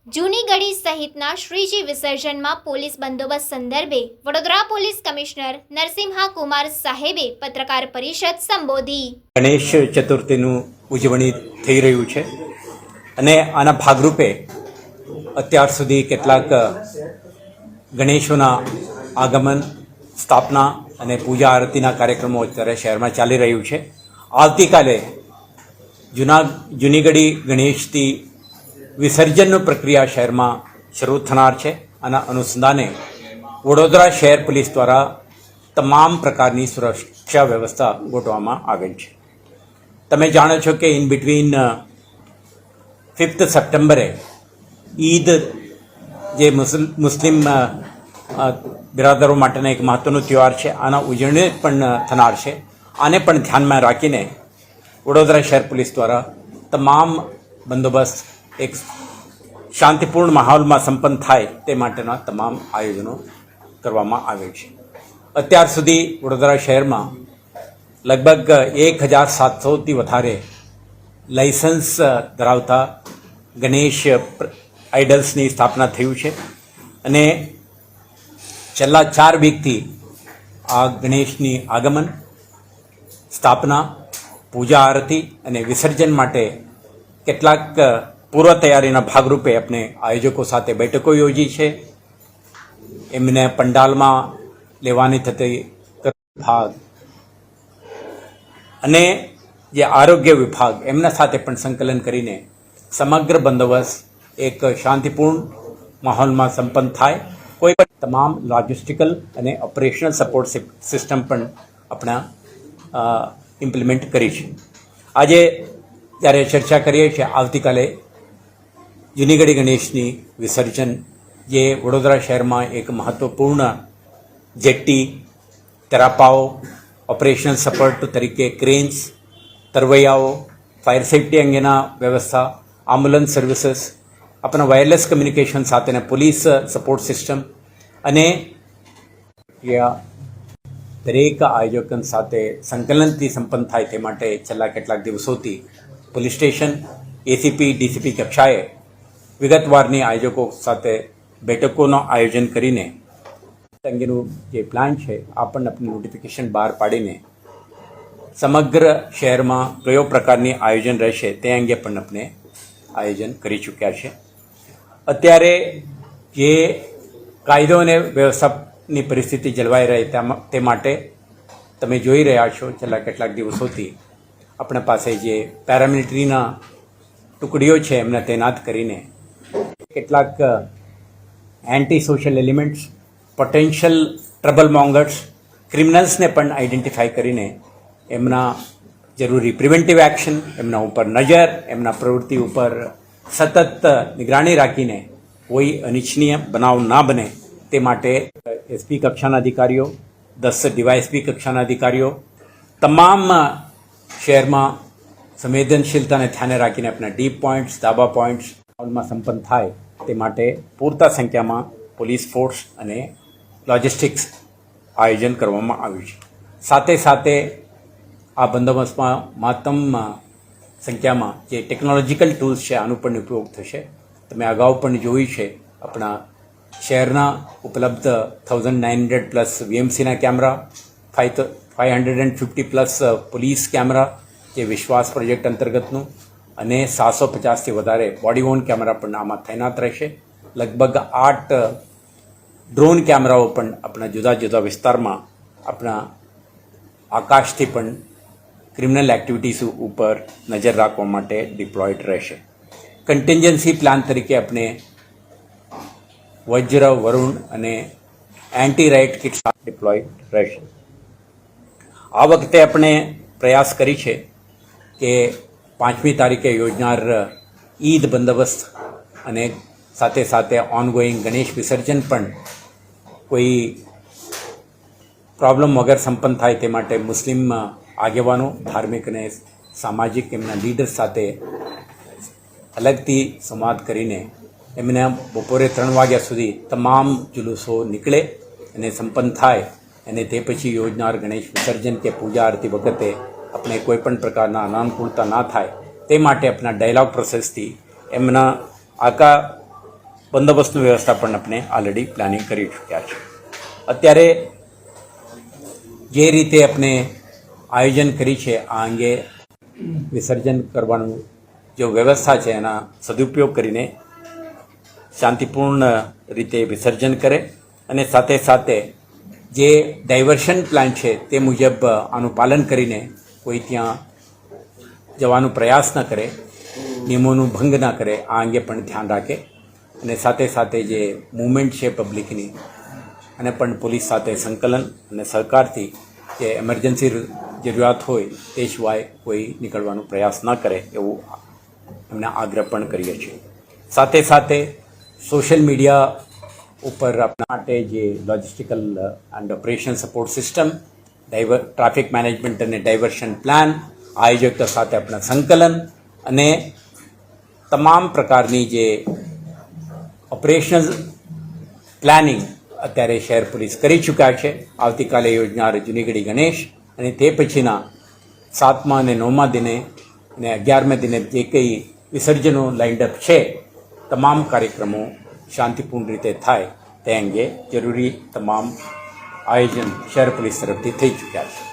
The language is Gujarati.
જૂની ગળી સહિતના શ્રીજી વિસર્જનમાં પોલીસ બંદોબસ્ત સંદર્ભે વડોદરા પોલીસ કમિશનર નરસિંહા કુમાર સાહેબે પત્રકાર પરિષદ સંબોધી। ગણેશ ચતુર્થીનું ઉજવણી થઈ રહ્યું છે અને આના ભાગરૂપે અત્યાર સુધી કેટલાક ગણેશોના આગમન, સ્થાપના અને પૂજા આરતીના કાર્યક્રમો અત્યારે શહેરમાં ચાલી રહ્યું છે। આવતીકાલે જૂની ગળી ગણેશથી વિસર્જનની પ્રક્રિયા શહેરમાં શરૂ થનાર છે। આના અનુસંધાને વડોદરા શહેર પોલીસ દ્વારા તમામ પ્રકારની સુરક્ષા વ્યવસ્થા ગોઠવવામાં આવેલ છે। તમે જાણો છો કે ઇન બિટવીન 5 સપ્ટેમ્બરે ઈદ જે મુસ્લિમ બિરાદરો માટેના એક મહત્વનો તહેવાર છે, આના ઉજવણી પણ થનાર છે। આને પણ ધ્યાનમાં રાખીને વડોદરા શહેર પોલીસ દ્વારા તમામ બંદોબસ્ત એક શાંતિપૂર્ણ માહોલમાં સંપન્ન થાય તે માટેના તમામ આયોજનો કરવામાં આવે છે। અત્યાર સુધી વડોદરા શહેરમાં લગભગ 1700થી વધારે લાયસન્સ ધરાવતા ગણેશ આઇડલ્સની સ્થાપના થયું છે અને છેલ્લા 4 વીકથી આ ગણેશની આગમન, સ્થાપના, પૂજા આરતી અને વિસર્જન માટે કેટલાક પૂર્વ તૈયારીના ભાગરૂપે આપણે આયોજકો સાથે બેઠકો યોજી છે। એમને પંડાલમાં લેવાની થતી વિભાગ અને જે આરોગ્ય વિભાગ એમના સાથે પણ સંકલન કરીને સમગ્ર બંદોબસ્ત એક શાંતિપૂર્ણ માહોલમાં સંપન્ન થાય। કોઈ પણ તમામ લોજિસ્ટિકલ અને ઓપરેશનલ સપોર્ટ સિસ્ટમ પણ આપણા ઇમ્પ્લિમેન્ટ કરી છે। આજે જ્યારે ચર્ચા કરીએ છીએ, આવતીકાલે જૂની ગળી ગણેશની વિસર્જન જે વડોદરા શહેરમાં એક મહત્ત્વપૂર્ણ જેટ્ટી, તેરાપાઓ, ઓપરેશનલ સપોર્ટ તરીકે ક્રેન્સ, તરવૈયાઓ, ફાયર સેફ્ટી અંગેના વ્યવસ્થા, એમ્બ્યુલન્સ સર્વિસીસ, આપણા વાયરલેસ કમ્યુનિકેશન સાથેના પોલીસ સપોર્ટ સિસ્ટમ અને દરેક આયોજકો સાથે સંકલનથી સંપન્ન થાય તે માટે છેલ્લા કેટલાક દિવસોથી પોલીસ સ્ટેશન, એસીપી, ડીસીપી કક્ષાએ વિગતવારની આયોજકો સાથે બેઠકોનું આયોજન કરીને અંગેનું જે પ્લાન છે આ પણ આપણે નોટિફિકેશન બહાર પાડીને સમગ્ર શહેરમાં કયો પ્રકારની આયોજન રહેશે તે અંગે પણ આપણે આયોજન કરી ચૂક્યા છે। અત્યારે જે કાયદો અને વ્યવસ્થાની પરિસ્થિતિ જળવાઈ રહે તે માટે તમે જોઈ રહ્યા છો છેલ્લા કેટલાક દિવસોથી આપણા પાસે જે પેરામિલિટરીના ટુકડીઓ છે એમને તૈનાત કરીને કેટલાક anti social elements, potential trouble mongers, ક્રિમિનલ્સને પણ આઈડેન્ટિફાઈ કરીને એમના જરૂરી પ્રિવેન્ટિવ એક્શન, એમના ઉપર નજર, એમના પ્રવૃત્તિ ઉપર સતત નિગરાની રાખીને કોઈ અનિચ્છનીય બનાવ ના બને તે માટે એસપી કક્ષાના અધિકારીઓ, 10 ડીવાયએસપી કક્ષાના અધિકારીઓ તમામ શહેરમાં સંવેદનશીલતાને ધ્યાને રાખીને આપણા ડીપ પોઈન્ટ્સ, ધાબા પોઈન્ટ્સ માહોલમાં સંપન્ન થાય તે માટે પૂરતા સંખ્યામાં પોલીસ ફોર્સ અને લોજિસ્ટિક્સ આયોજન કરવામાં આવ્યું છે। સાથે સાથે આ બંદોબસ્તમાં મહત્તમ સંખ્યામાં જે ટેકનોલોજીકલ ટૂલ્સ છે આનું પણ ઉપયોગ થશે। તમે અગાઉ પણ જોયું છે, આપણા શહેરના ઉપલબ્ધ 1900+ વીએમસીના કેમેરા, 550+ પોલીસ કેમેરા જે વિશ્વાસ પ્રોજેક્ટ અંતર્ગતનું અને 750થી વધારે બોડી વોર્ન કેમેરા પણ આમાં તૈનાત રહેશે। લગભગ 8 ડ્રોન કેમેરાઓ પણ આપણા જુદા જુદા વિસ્તારમાં આપણા આકાશથી પણ ક્રિમિનલ એક્ટિવિટીઝ ઉપર નજર રાખવા માટે ડિપ્લોયડ રહેશે। કન્ટિન્જન્સી પ્લાન તરીકે આપણે વજ્ર, વરુણ અને એન્ટી રાઇટ કિટ ડિપ્લોયડ રહેશે। આ વખતે આપણે પ્રયાસ કરી છે કે 5મી તારીખે યોજનાર ઈદ બંદોબસ્ત અને સાથે સાથે ઓનગોઈંગ ગણેશ વિસર્જન પણ કોઈ પ્રોબ્લેમ વગર સંપન્ન થાય તે માટે મુસ્લિમ આગેવાનો, ધાર્મિક અને સામાજિક એમના લીડર્સ સાથે અલગથી સંવાદ કરીને એમને બપોરે 3 વાગ્યા સુધી તમામ જુલુસો નીકળે અને સંપન્ન થાય અને તે પછી યોજનાર ગણેશ વિસર્જન કે પૂજા આરતી વખતે આપણે કોઈ પણ પ્રકારના અનાનુકૂળતા ના થાય તે માટે આપણા ડાયલોગ પ્રોસેસથી એમના આખા બંદોબસ્તની વ્યવસ્થા પણ આપણે ઓલરેડી પ્લાનિંગ કરી ચૂક્યા છે. અત્યારે જે રીતે આપણે આયોજન કરી છે આ અંગે વિસર્જન કરવાનું જો વ્યવસ્થા છે એના સદુપયોગ કરીને શાંતિપૂર્ણ રીતે વિસર્જન કરે અને સાથે સાથે જે ડાયવર્શન પ્લાન છે તે મુજબ આનું પાલન કરીને કોઈ ત્યાં જવાનો પ્રયાસ ન કરે, નિયમોનું ભંગ ના કરે, આ અંગે પણ ધ્યાન રાખે અને સાથે સાથે જે મૂવમેન્ટ છે પબ્લિકની અને પણ પોલીસ સાથે સંકલન અને સહકારથી જે એમરજન્સી જરૂરિયાત હોય તે સિવાય કોઈ નીકળવાનો પ્રયાસ ન કરે એવું એમને આગ્રહ પણ કરીએ છીએ. સાથે સાથે સોશિયલ મીડિયા ઉપર આપણા માટે જે logistical and operation support system, traffic management અને ડાયવર્શન પ્લાન, આયોજકો સાથે આપણા સંકલન અને તમામ પ્રકારની જે ઓપરેશનલ પ્લાનિંગ અત્યારે શહેર પોલીસ કરી ચૂક્યા છે. આવતીકાલે યોજનાર જૂનીગઢી ગણેશ અને તે પછીના 7મા અને 9મા દિને અને 11મા દિને જે કંઈ વિસર્જનો લાઇન્ડઅપ છે તમામ કાર્યક્રમો શાંતિપૂર્ણ રીતે થાય તે અંગે જરૂરી તમામ આયોજન શહેર પોલીસ તરફથી થઈ ચૂક્યા છે.